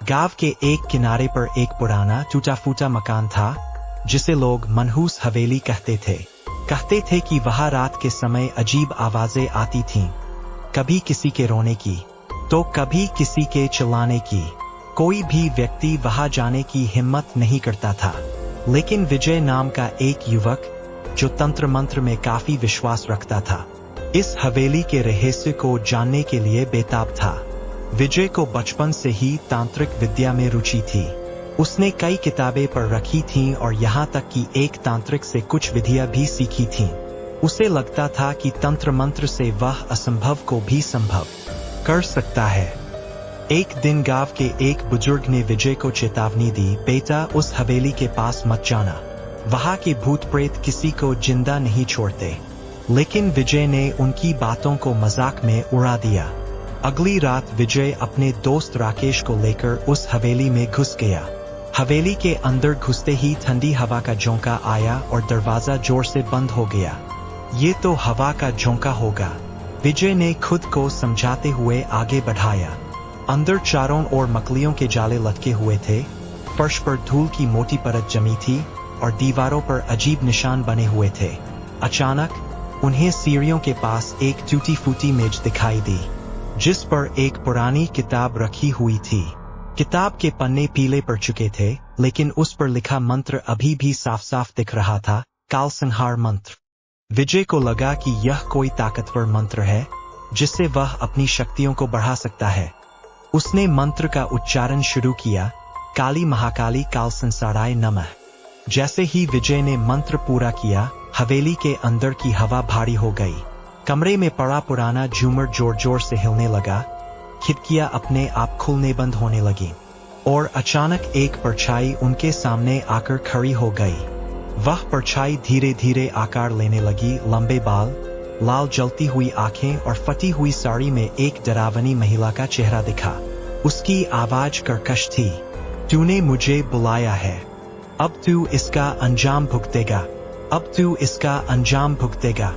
गांव के एक किनारे पर एक पुराना टूटा फूटा मकान था जिसे लोग मनहूस हवेली कहते थे कि वहां रात के समय अजीब आवाजें आती थीं, कभी किसी के रोने की तो कभी किसी के चिल्लाने की। कोई भी व्यक्ति वहां जाने की हिम्मत नहीं करता था, लेकिन विजय नाम का एक युवक जो तंत्र मंत्र में काफी विश्वास रखता था, इस हवेली के रहस्य को जानने के लिए बेताब था। विजय को बचपन से ही तांत्रिक विद्या में रुचि थी। उसने कई किताबें पढ़ रखी थीं और यहाँ तक कि एक तांत्रिक से कुछ विधियां भी सीखी थीं। उसे लगता था कि तंत्र मंत्र से वह असंभव को भी संभव कर सकता है। एक दिन गांव के एक बुजुर्ग ने विजय को चेतावनी दी, बेटा उस हवेली के पास मत जाना, वहां के भूत प्रेत किसी को जिंदा नहीं छोड़ते। लेकिन विजय ने उनकी बातों को मजाक में उड़ा दिया। अगली रात विजय अपने दोस्त राकेश को लेकर उस हवेली में घुस गया। हवेली के अंदर घुसते ही ठंडी हवा का झोंका आया और दरवाजा जोर से बंद हो गया। ये तो हवा का झोंका होगा, विजय ने खुद को समझाते हुए आगे बढ़ाया। अंदर चारों ओर मकलियों के जाले लटके हुए थे, फर्श पर धूल की मोटी परत जमी थी और दीवारों पर अजीब निशान बने हुए थे। अचानक उन्हें सीढ़ियों के पास एक टूटी फूटी मेज दिखाई दी, जिस पर एक पुरानी किताब रखी हुई थी। किताब के पन्ने पीले पड़ चुके थे, लेकिन उस पर लिखा मंत्र अभी भी साफ साफ दिख रहा था, काल संहार मंत्र। विजय को लगा कि यह कोई ताकतवर मंत्र है जिससे वह अपनी शक्तियों को बढ़ा सकता है। उसने मंत्र का उच्चारण शुरू किया, काली महाकाली काल संसाराय नमः। जैसे ही विजय ने मंत्र पूरा किया, हवेली के अंदर की हवा भारी हो गई। कमरे में पड़ा पुराना झूमर जोर जोर से हिलने लगा, खिड़कियां अपने आप खुलने बंद होने लगी और अचानक एक परछाई उनके सामने आकर खड़ी हो गई। वह परछाई धीरे धीरे आकार लेने लगी, लंबे बाल, लाल जलती हुई आंखें और फटी हुई साड़ी में एक डरावनी महिला का चेहरा दिखा। उसकी आवाज कर्कश थी, तूने मुझे बुलाया है, अब तू इसका अंजाम भुगतेगा, अब तू इसका अंजाम भुगतेगा।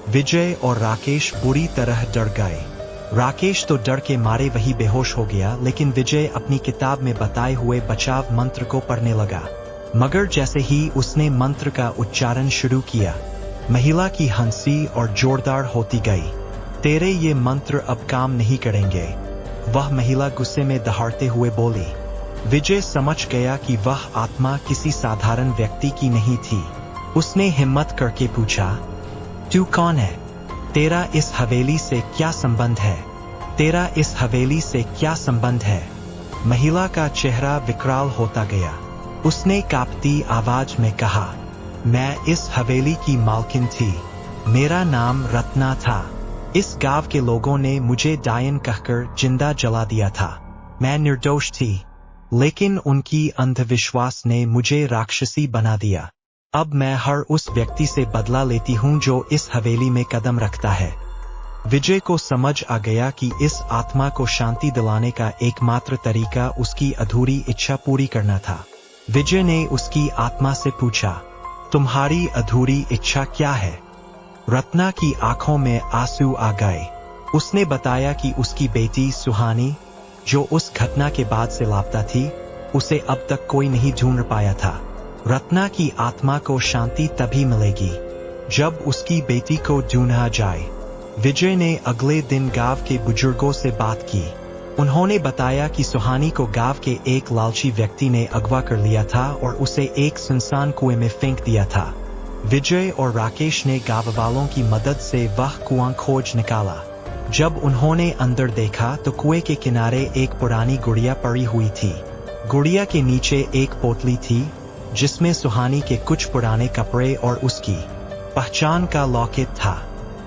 विजय और राकेश बुरी तरह डर गए। राकेश तो डर के मारे वही बेहोश हो गया, लेकिन विजय अपनी किताब में बताए हुए बचाव मंत्र को पढ़ने लगा। मगर जैसे ही उसने मंत्र का उच्चारण शुरू किया, महिला की हंसी और जोरदार होती गई। तेरे ये मंत्र अब काम नहीं करेंगे, वह महिला गुस्से में दहाड़ते हुए बोली। विजय समझ गया कि वह आत्मा किसी साधारण व्यक्ति की नहीं थी। उसने हिम्मत करके पूछा, तू कौन है? तेरा इस हवेली से क्या संबंध है? तेरा इस हवेली से क्या संबंध है? महिला का चेहरा विकराल होता गया। उसने कांपती आवाज में कहा, मैं इस हवेली की मालकिन थी, मेरा नाम रत्ना था। इस गांव के लोगों ने मुझे डायन कहकर जिंदा जला दिया था। मैं निर्दोष थी, लेकिन उनकी अंधविश्वास ने मुझे राक्षसी बना दिया। अब मैं हर उस व्यक्ति से बदला लेती हूं जो इस हवेली में कदम रखता है। विजय को समझ आ गया कि इस आत्मा को शांति दिलाने का एकमात्र तरीका उसकी अधूरी इच्छा पूरी करना था। विजय ने उसकी आत्मा से पूछा, तुम्हारी अधूरी इच्छा क्या है? रत्ना की आंखों में आंसू आ गए। उसने बताया कि उसकी बेटी सुहानी, जो उस घटना के बाद से लापता थी, उसे अब तक कोई नहीं ढूंढ पाया था। रत्ना की आत्मा को शांति तभी मिलेगी जब उसकी बेटी को ढूंढा जाए। विजय ने अगले दिन गांव के बुजुर्गों से बात की। उन्होंने बताया कि सुहानी को गांव के एक लालची व्यक्ति ने अगवा कर लिया था और उसे एक सुनसान कुएं में फेंक दिया था। विजय और राकेश ने गांव वालों की मदद से वह कुआं खोज निकाला। जब उन्होंने अंदर देखा तो कुएं के किनारे एक पुरानी गुड़िया पड़ी हुई थी। गुड़िया के नीचे एक पोटली थी जिसमें सुहानी के कुछ पुराने कपड़े और उसकी पहचान का लॉकेट था।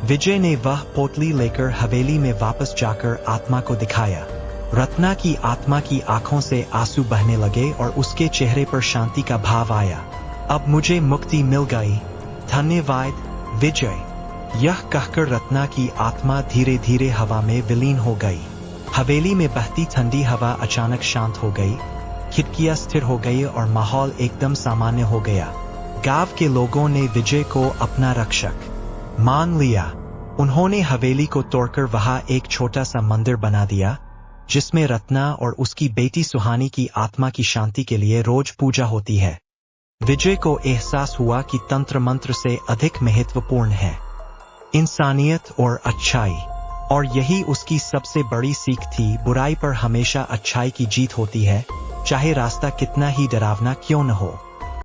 विजय ने वह पोटली लेकर हवेली में वापस जाकर आत्मा को दिखाया। रत्ना की आत्मा की आंखों से आंसू बहने लगे और उसके चेहरे पर शांति का भाव आया। अब मुझे मुक्ति मिल गई, धन्यवाद विजय। यह कहकर रत्ना की आत्मा धीरे धीरे हवा में विलीन हो गई। हवेली में बहती ठंडी हवा अचानक शांत हो गई, खिड़कियां स्थिर हो गई और माहौल एकदम सामान्य हो गया। गांव के लोगों ने विजय को अपना रक्षक मान लिया। उन्होंने हवेली को तोड़कर वहां एक छोटा सा मंदिर बना दिया, जिसमें रत्ना और उसकी बेटी सुहानी की आत्मा की शांति के लिए रोज पूजा होती है। विजय को एहसास हुआ कि तंत्र मंत्र से अधिक महत्वपूर्ण है इंसानियत और अच्छाई, और यही उसकी सबसे बड़ी सीख थी। बुराई पर हमेशा अच्छाई की जीत होती है, चाहे रास्ता कितना ही डरावना क्यों न हो।